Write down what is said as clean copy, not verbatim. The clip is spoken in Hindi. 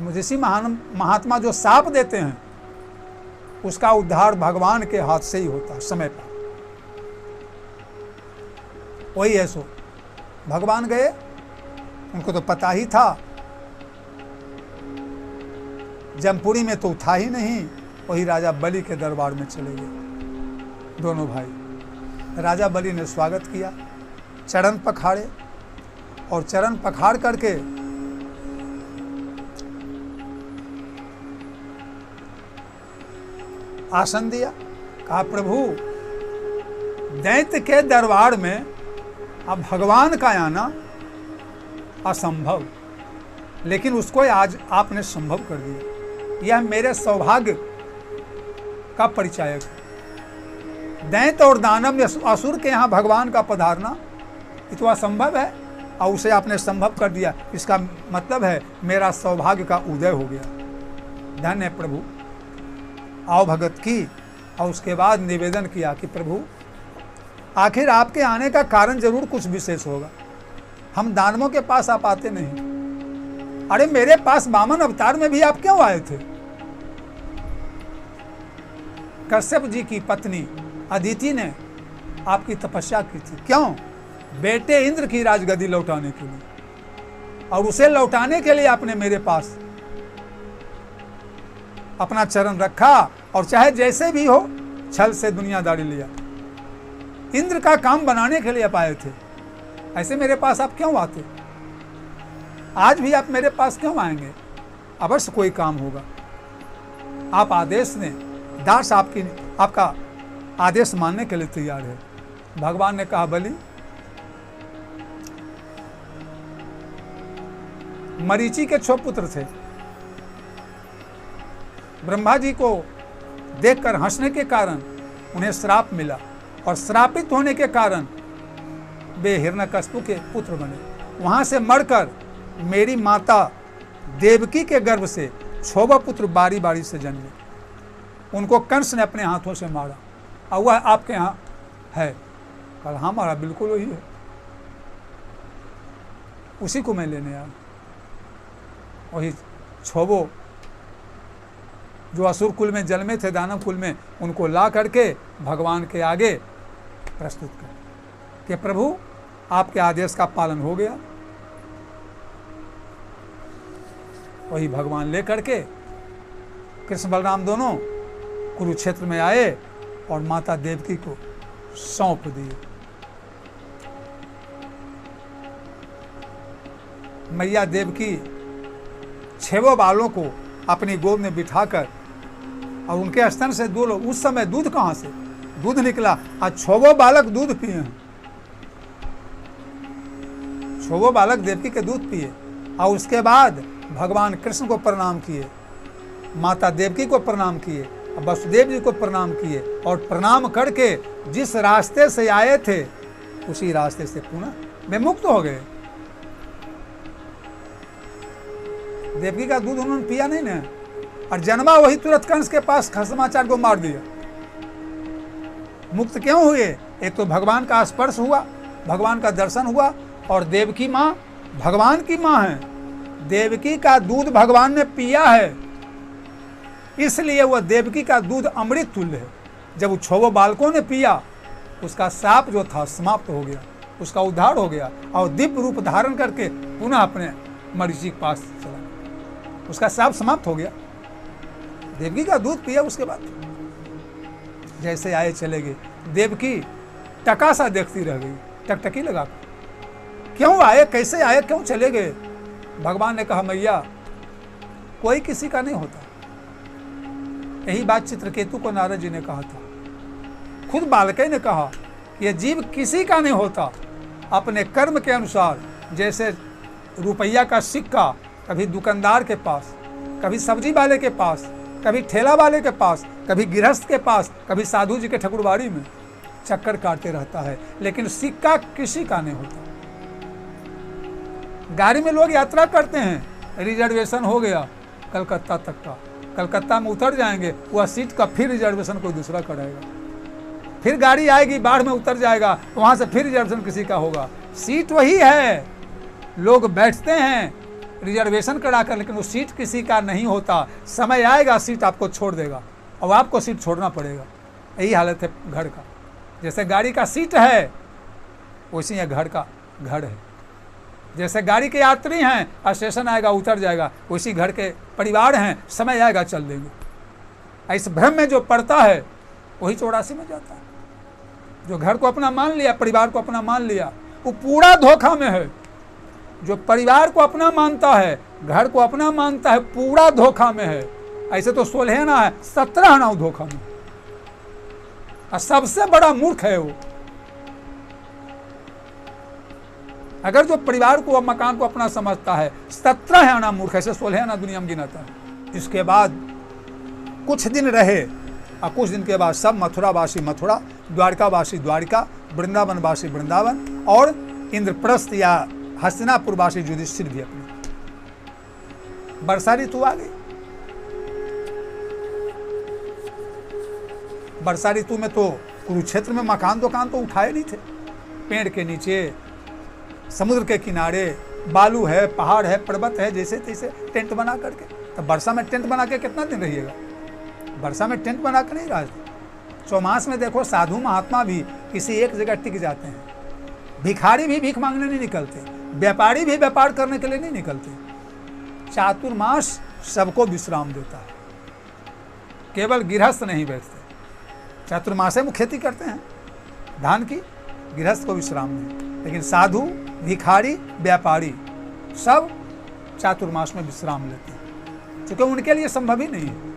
ऋषि महात्मा जो शाप देते हैं उसका उद्धार भगवान के हाथ से ही होता है समय पर। वही है सो भगवान गए, उनको तो पता ही था, जमपुरी में तो था ही नहीं, वही राजा बलि के दरबार में चले गए दोनों भाई। राजा बलि ने स्वागत किया, चरण पखाड़े और चरण पखाड़ करके आसन दिया। कहा प्रभु दैत्य के दरबार में अब भगवान का आना असंभव, लेकिन उसको आज आपने संभव कर दिया। यह मेरे सौभाग्य का परिचायक है। दैत्य और दानव असुर के यहाँ भगवान का पधारना ये तो असंभव है और उसे आपने संभव कर दिया। इसका मतलब है मेरा सौभाग्य का उदय हो गया। धन्य प्रभु। आओ भगत की और उसके बाद निवेदन किया कि प्रभु आखिर आपके आने का कारण जरूर कुछ विशेष होगा। हम दानवों के पास आप आते नहीं। अरे मेरे पास वामन अवतार में भी आप क्यों आए थे? कश्यप जी की पत्नी अदिति ने आपकी तपस्या की थी। क्यों? बेटे इंद्र की राजगद्दी लौटाने के लिए, और उसे लौटाने के लिए आपने मेरे पास अपना चरण रखा और चाहे जैसे भी हो छल से दुनियादारी लिया। इंद्र का काम बनाने के लिए आप आए थे। ऐसे मेरे पास आप क्यों आते? आज भी आप मेरे पास क्यों आएंगे? अवश्य कोई काम होगा। आप आदेश ने, दास आपका आदेश मानने के लिए तैयार है। भगवान ने कहा बलि, मरीचि के 6 पुत्र थे। ब्रह्मा जी को देखकर हंसने के कारण उन्हें श्राप मिला और श्रापित होने के कारण वे हिरण्यकश्यप के पुत्र बने। वहां से मरकर मेरी माता देवकी के गर्भ से 6 पुत्र बारी बारी से जन्मे। उनको कंस ने अपने हाथों से मारा और वह आपके यहाँ है। कल हाँ मारा, बिल्कुल वही है, उसी को मैं लेने आया। वही 6 जो असुर कुल में जन्मे थे, दानव कुल में, उनको ला करके भगवान के आगे प्रस्तुत कर कि प्रभु आपके आदेश का पालन हो गया। वही भगवान ले करके कृष्ण बलराम दोनों कुरुक्षेत्र में आए और माता देवकी को सौंप दिए। मैया देवकी 6 बालों को अपनी गोद में बिठाकर और उनके स्तन से उस समय दूध कहाँ से दूध निकला? आज 6 बालक दूध पिए हैं। 6 बालक देवकी के दूध पिए और उसके बाद भगवान कृष्ण को प्रणाम किए, माता देवकी को प्रणाम किए, वसुदेव जी को प्रणाम किए और प्रणाम करके जिस रास्ते से आए थे उसी रास्ते से पुनः विमुक्त हो गए। देवकी का दूध उन्होंने पिया नहीं ना, और जन्मा वही तुरंत कंस के पास खसमाचार को मार दिया। मुक्त क्यों हुए? एक तो भगवान का स्पर्श हुआ, भगवान का दर्शन हुआ, और देवकी माँ भगवान की माँ है। देवकी का दूध भगवान ने पिया है, इसलिए वह देवकी का दूध अमृत तुल्य है। जब वो 6 बालकों ने पिया, उसका श्राप जो था समाप्त हो गया, उसका उद्धार हो गया और दिव्य रूप धारण करके पुनः अपने मरीचि के पास चला, उसका श्राप समाप्त हो गया। देवकी का दूध पिया, उसके बाद जैसे आए चले गए। देवकी टका सा देखती रह गई, टकटकी लगा, क्यों आए, कैसे आए, क्यों चले गए? भगवान ने कहा मैया कोई किसी का नहीं होता। यही बात चित्रकेतु को नारद जी ने कहा था। खुद बालके ने कहा यह जीव किसी का नहीं होता, अपने कर्म के अनुसार। जैसे रुपया का सिक्का कभी दुकानदार के पास, कभी सब्जी वाले के पास, कभी ठेला वाले के पास, कभी गृहस्थ के पास, कभी साधु जी के ठकुरबाड़ी में चक्कर काटते रहता है, लेकिन सिक्का किसी का नहीं होता। गाड़ी में लोग यात्रा करते हैं, रिजर्वेशन हो गया कलकत्ता तक का, कलकत्ता में उतर जाएंगे, वह सीट का फिर रिजर्वेशन कोई दूसरा कराएगा, फिर गाड़ी आएगी, बाढ़ में उतर जाएगा, वहाँ से फिर रिजर्वेशन किसी का होगा। सीट वही है, लोग बैठते हैं, रिजर्वेशन करा कर, लेकिन वो सीट किसी का नहीं होता। समय आएगा सीट आपको छोड़ देगा और आपको सीट छोड़ना पड़ेगा। यही हालत है घर का। जैसे गाड़ी का सीट है वैसे ही घर का घर है। जैसे गाड़ी के यात्री हैं, स्टेशन आएगा उतर जाएगा, वैसी घर के परिवार हैं, समय आएगा चल देंगे। इस भ्रम में जो पड़ता है वही 84 में जाता है। जो घर को अपना मान लिया, परिवार को अपना मान लिया, वो पूरा धोखा में है। जो परिवार को अपना मानता है, घर को अपना मानता है, पूरा धोखा में है। ऐसे तो 16 आना है, 17 आना धोखा में। और सबसे बड़ा मूर्ख है वो। अगर जो परिवार को और मकान को अपना समझता है, 17 आना मूर्ख है, ऐसे 16 आना दुनिया में गिनाता है। इसके बाद कुछ दिन रहे और कुछ दिन के बाद सब मथुरावासी मथुरा, द्वारकावासी द्वारिका, वृंदावनवासी वृंदावन और इंद्रप्रस्थ या हस्तिनापुरवासी युधिष्ठिर भी अपने। वर्षा ऋतु आ गई। वर्षा ऋतु में तो कुरुक्षेत्र में मकान दुकान तो उठाए नहीं थे। पेड़ के नीचे, समुद्र के किनारे, बालू है, पहाड़ है, पर्वत है, जैसे तैसे टेंट बना करके। तो वर्षा में टेंट बना के कितना दिन रहिएगा? वर्षा में टेंट बना कर नहीं रहा। चौमास में देखो साधु महात्मा भी किसी एक जगह टिक जाते हैं। भिखारी भी भीख मांगने नहीं निकलते, व्यापारी भी व्यापार करने के लिए नहीं निकलते। चातुर्मास सबको विश्राम देता है, केवल गृहस्थ नहीं बैठते। चातुर्मास में खेती करते हैं धान की, गृहस्थ को विश्राम नहीं। लेकिन साधु, भिखारी, व्यापारी सब चातुर्मास में विश्राम लेते हैं, क्योंकि उनके लिए संभव ही नहीं है।